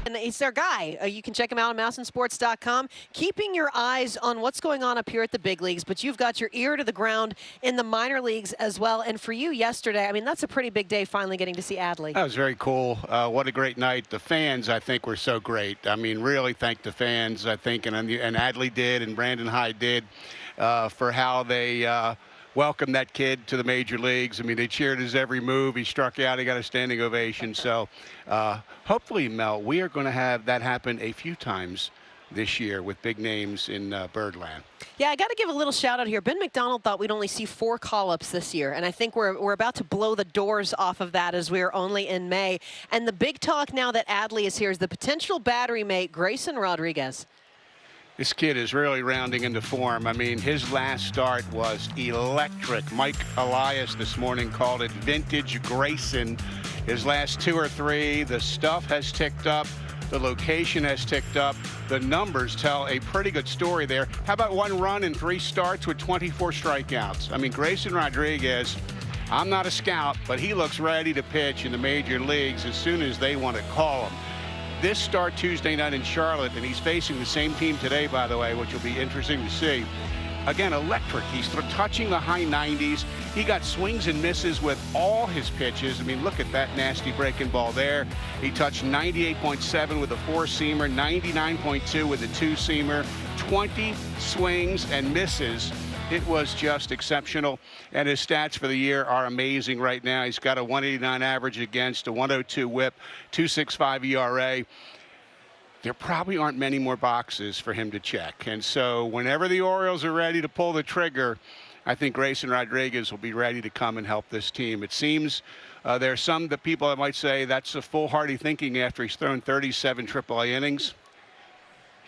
And he's their guy. You can check him out on MASNsports.com. Keeping your eyes on what's going on up here at the big leagues, but you've got your ear to the ground in the minor leagues as well. And for you yesterday, I mean, that's a pretty big day finally getting to see Adley. That was very cool. What a great night. The fans, I think, were so great. I mean, really thank the fans, I think, and Adley did and Brandon Hyde did for how they welcomed that kid to the major leagues. I mean, they cheered his every move. He struck out. He got a standing ovation. So hopefully, Mel, we are going to have that happen a few times this year with big names in Birdland. Yeah, I got to give a little shout out here. Ben McDonald thought we'd only see 4 call-ups this year, and I think we're about to blow the doors off of that as we're only in May. And the big talk now that Adley is here is the potential battery mate, Grayson Rodriguez. This kid is really rounding into form. I mean, his last start was electric. Mike Elias this morning called it vintage Grayson. His last 2 or 3, the stuff has ticked up. The location has ticked up. The numbers tell a pretty good story there. How about 1 run in 3 starts with 24 strikeouts? I mean, Grayson Rodriguez, I'm not a scout, but he looks ready to pitch in the major leagues as soon as they want to call him. This start Tuesday night in Charlotte, and he's facing the same team today, by the way, which will be interesting to see. Again, electric. He's touching the high 90s. He got swings and misses with all his pitches. I mean, look at that nasty breaking ball there. He touched 98.7 with a 4-seamer, 99.2 with a 2-seamer, 20 swings and misses. It was just exceptional, and his stats for the year are amazing right now. He's got a 189 average against, a 102 whip, 2.65 ERA. There probably aren't many more boxes for him to check, and so whenever the Orioles are ready to pull the trigger, I think Grayson Rodriguez will be ready to come and help this team. It seems there are some people that might say that's a foolhardy thinking after he's thrown 37 AAA innings.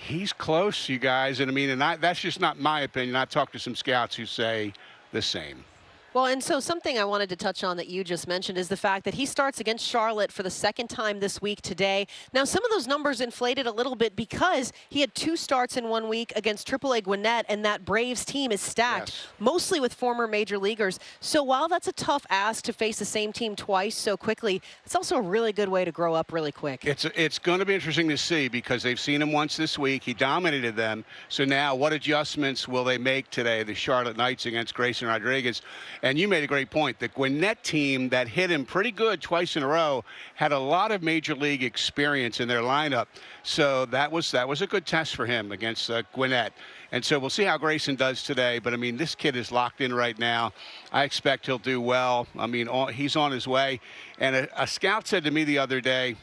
He's close, you guys, and I mean, that's just not my opinion. I've talked to some scouts who say the same. Well, and so something I wanted to touch on that you just mentioned is the fact that he starts against Charlotte for the 2nd time this week today. Now, some of those numbers inflated a little bit because he had 2 starts in 1 week against AAA Gwinnett, and that Braves team is stacked, mostly with former major leaguers. So while that's a tough ask to face the same team twice so quickly, it's also a really good way to grow up really quick. It's going to be interesting to see because they've seen him once this week. He dominated them. So now what adjustments will they make today, the Charlotte Knights against Grayson Rodriguez? And you made a great point. The Gwinnett team that hit him pretty good twice in a row had a lot of major league experience in their lineup. So that was a good test for him against Gwinnett. And so we'll see how Grayson does today. But, I mean, this kid is locked in right now. I expect he'll do well. I mean, he's on his way. And a scout said to me the other day,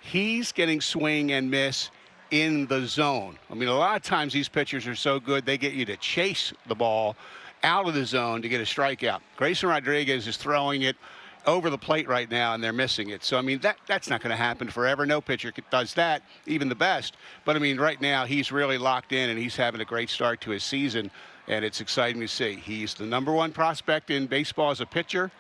he's getting swing and miss in the zone. I mean, a lot of times these pitchers are so good, they get you to chase the ball out of the zone to get a strikeout. Grayson Rodriguez is throwing it over the plate right now, and they're missing it. So, I mean, that's not going to happen forever. No pitcher does that, even the best. But, I mean, right now he's really locked in, and he's having a great start to his season, and it's exciting to see. He's the #1 prospect in baseball as a pitcher,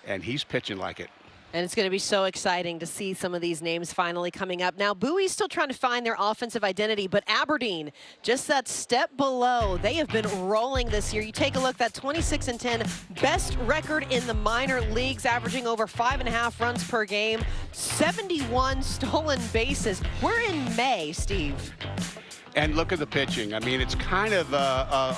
and he's pitching like it. And it's going to be so exciting to see some of these names finally coming up. Now, Bowie's still trying to find their offensive identity, but Aberdeen, just that step below. They have been rolling this year. You take a look, that 26-10, best record in the minor leagues, averaging over 5.5 runs per game, 71 stolen bases. We're in May, Steve. And look at the pitching. I mean, it's kind of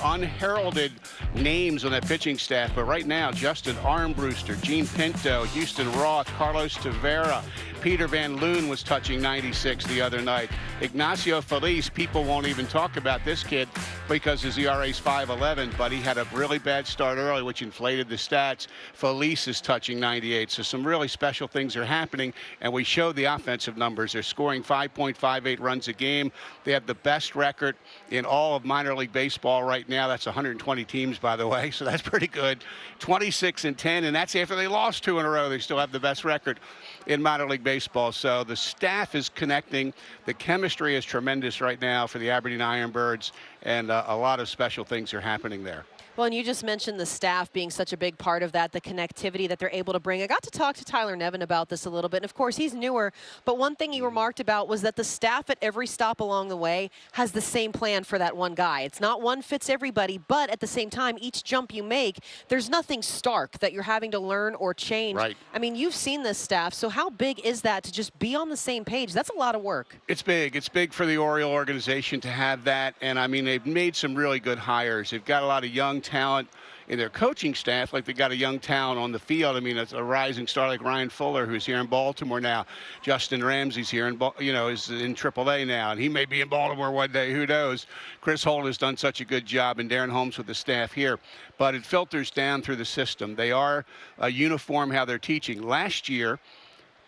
unheralded names on that pitching staff. But right now, Justin Armbruster, Gene Pinto, Houston Roth, Carlos Tavera, Peter Van Loon was touching 96 the other night. Ignacio Feliz, people won't even talk about this kid because his ERA is 5.11, but he had a really bad start early, which inflated the stats. Feliz is touching 98. So some really special things are happening. And we showed the offensive numbers. They're scoring 5.58 runs a game. They have the best record in all of minor league baseball right now. That's 120 teams, by the way, so that's pretty good. 26-10, and that's after they lost 2 in a row. They still have the best record in minor league baseball. So the staff is connecting. The chemistry is tremendous right now for the Aberdeen Ironbirds, and a lot of special things are happening there. Well, and you just mentioned the staff being such a big part of that, the connectivity that they're able to bring. I got to talk to Tyler Nevin about this a little bit, and of course he's newer, but one thing he remarked about was that the staff at every stop along the way has the same plan for that one guy. It's not one fits everybody, but at the same time, each jump you make, there's nothing stark that you're having to learn or change. Right. I mean, you've seen this staff, so how big is that to just be on the same page? That's a lot of work. It's big. It's big for the Oriole organization to have that, and I mean, they've made some really good hires. They've got a lot of young talent in their coaching staff, like they got a young talent on the field. I mean, it's a rising star like Ryan Fuller, who's here in Baltimore now. Justin Ramsey's here in, is in AAA now, and he may be in Baltimore one day. Who knows? Chris Holt has done such a good job, and Darren Holmes with the staff here. But it filters down through the system. They are uniform how they're teaching. Last year,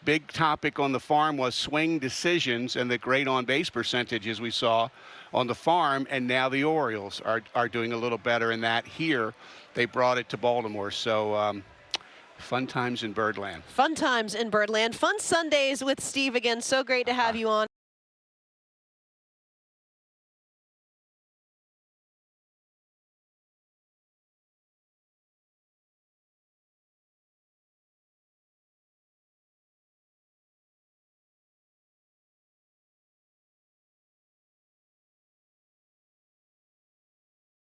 big topic on the farm was swing decisions and the great on-base percentages we saw on the farm, and now the Orioles are doing a little better in that here. They brought it to Baltimore, so fun times in Birdland. Fun times in Birdland. Fun Sundays with Steve again. So great to have you on.